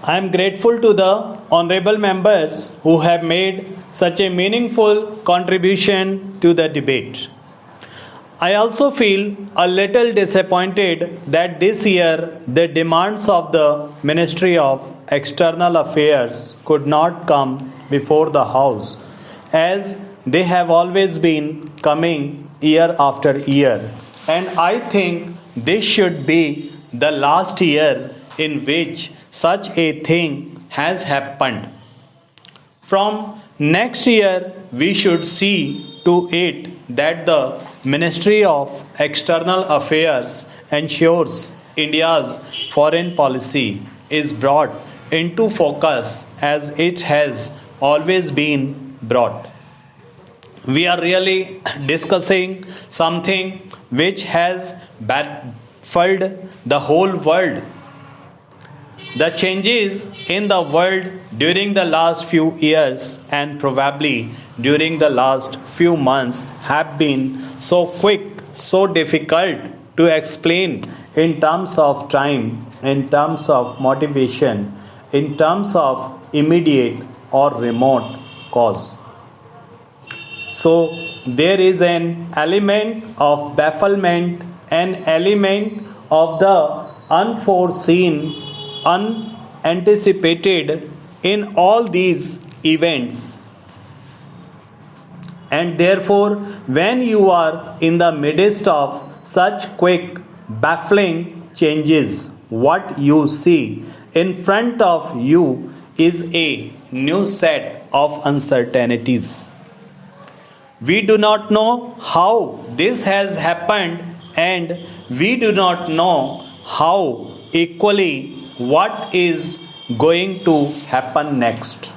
I am grateful to the honorable members who have made such a meaningful contribution to the debate. I also feel a little disappointed that this year the demands of the Ministry of External Affairs could not come before the House, as they have always been coming year after year. And I think this should be the last year in which such a thing has happened. From next year, we should see to it that the Ministry of External Affairs ensures India's foreign policy is brought into focus as it has always been brought. We are really discussing something which has baffled the whole world. The changes in the world during the last few years and probably during the last few months have been so quick, so difficult to explain in terms of time, in terms of motivation, in terms of immediate or remote cause. So there is an element of bafflement, an element of the unforeseen, unanticipated in all these events. And therefore, when you are in the midst of such quick, baffling changes, what you see in front of you is a new set of uncertainties. We do not know how this has happened, and we do not know how equally what is going to happen next.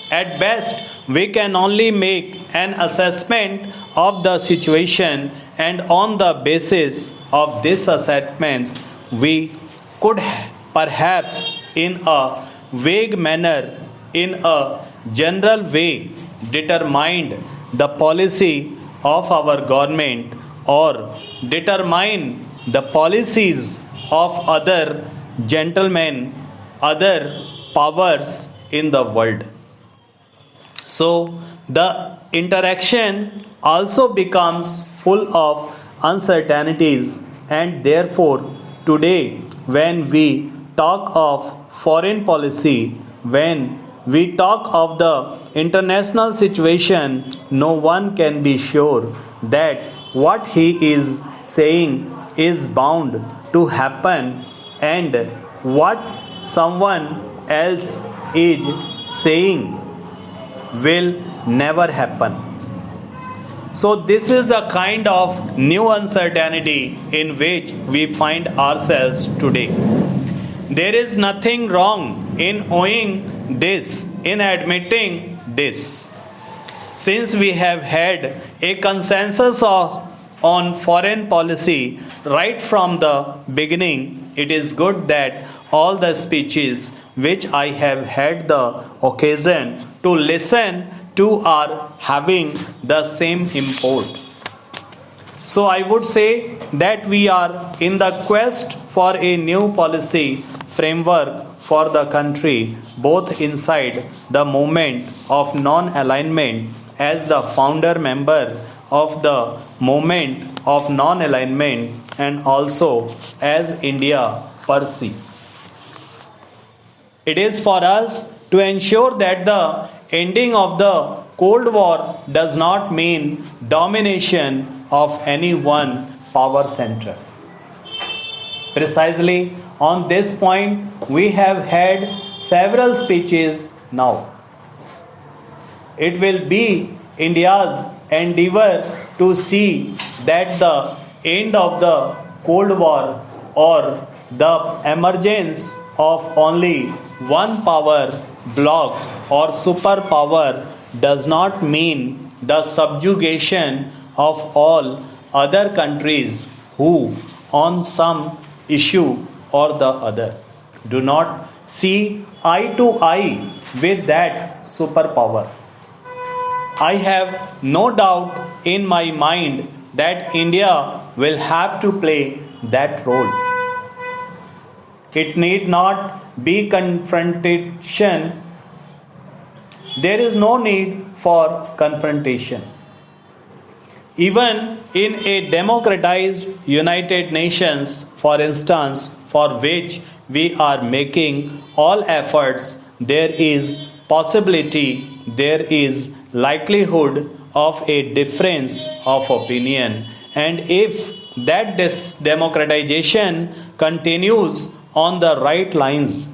At best, we can only make an assessment of the situation, and on the basis of this assessment, we could perhaps, in a vague manner, in a general way, determine the policy of our government or determine the policies of other gentlemen, other powers in the world. So the interaction also becomes full of uncertainties, and therefore today when we talk of foreign policy, when we talk of the international situation, no one can be sure that what he is saying is bound to happen, and what someone else is saying will never happen. So this is the kind of new uncertainty in which we find ourselves today. There is nothing wrong in owing this, in admitting this. Since we have had a consensus on foreign policy right from the beginning, it is good that all the speeches which I have had the occasion to listen to are having the same import. So I would say that we are in the quest for a new policy framework for the country, both inside the movement of non-alignment as the founder member of the movement of non-alignment, and also as India per se. It is for us to ensure that the ending of the Cold War does not mean domination of any one power center. Precisely on this point, we have had several speeches now. It will be India's endeavor to see that the end of the Cold War or the emergence of only one power bloc or superpower does not mean the subjugation of all other countries who, on some issue or the other, do not see eye to eye with that superpower. I have no doubt in my mind that India will have to play that role. It need not be confrontation. There is no need for confrontation. Even in a democratized United Nations, for instance, for which we are making all efforts, there is possibility, there is likelihood of a difference of opinion. And if that democratization continues on the right lines,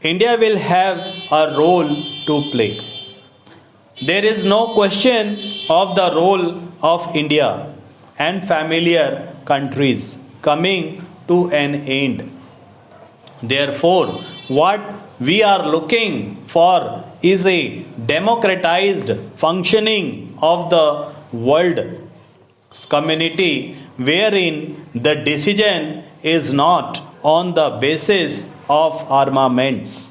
India will have a role to play. There is no question of the role of India and familiar countries coming to an end. Therefore, what we are looking for is a democratized functioning of the world community wherein the decision is not on the basis of armaments,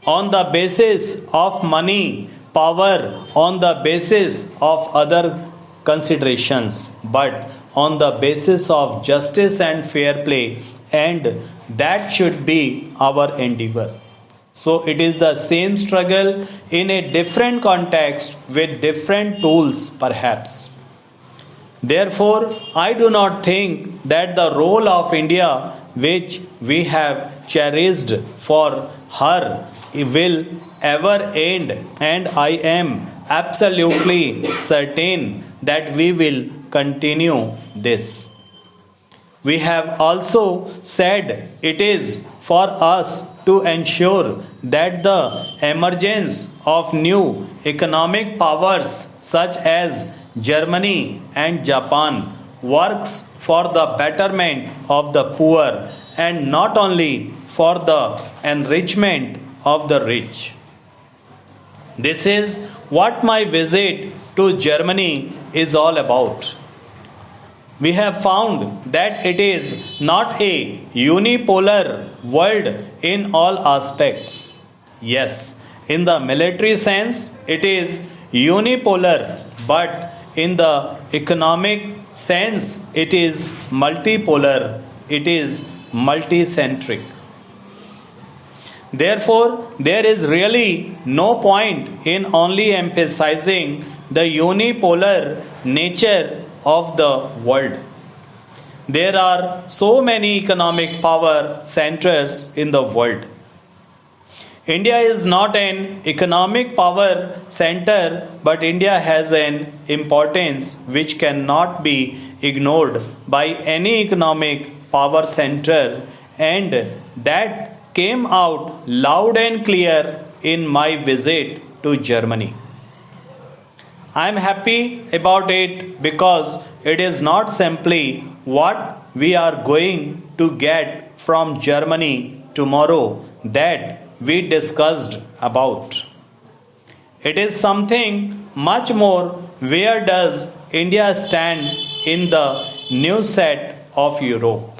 on the basis of money, power, on the basis of other considerations, but on the basis of justice and fair play, and that should be our endeavor. So it is the same struggle in a different context with different tools, perhaps. Therefore, I do not think that the role of India, which we have cherished for her, will ever end, and I am absolutely certain that we will continue this. We have also said it is for us to ensure that the emergence of new economic powers such as Germany and Japan works for the betterment of the poor and not only for the enrichment of the rich. This is what my visit to Germany is all about. We have found that it is not a unipolar world in all aspects. Yes, in the military sense, it is unipolar, but in the economic sense, it is multipolar, it is multicentric. Therefore, there is really no point in only emphasizing the unipolar nature of the world. There are so many economic power centers in the world. India is not an economic power center, but India has an importance which cannot be ignored by any economic power center, and that came out loud and clear in my visit to Germany. I am happy about it because it is not simply what we are going to get from Germany tomorrow that we discussed about. It is something much more. Where does India stand in the new set of Europe?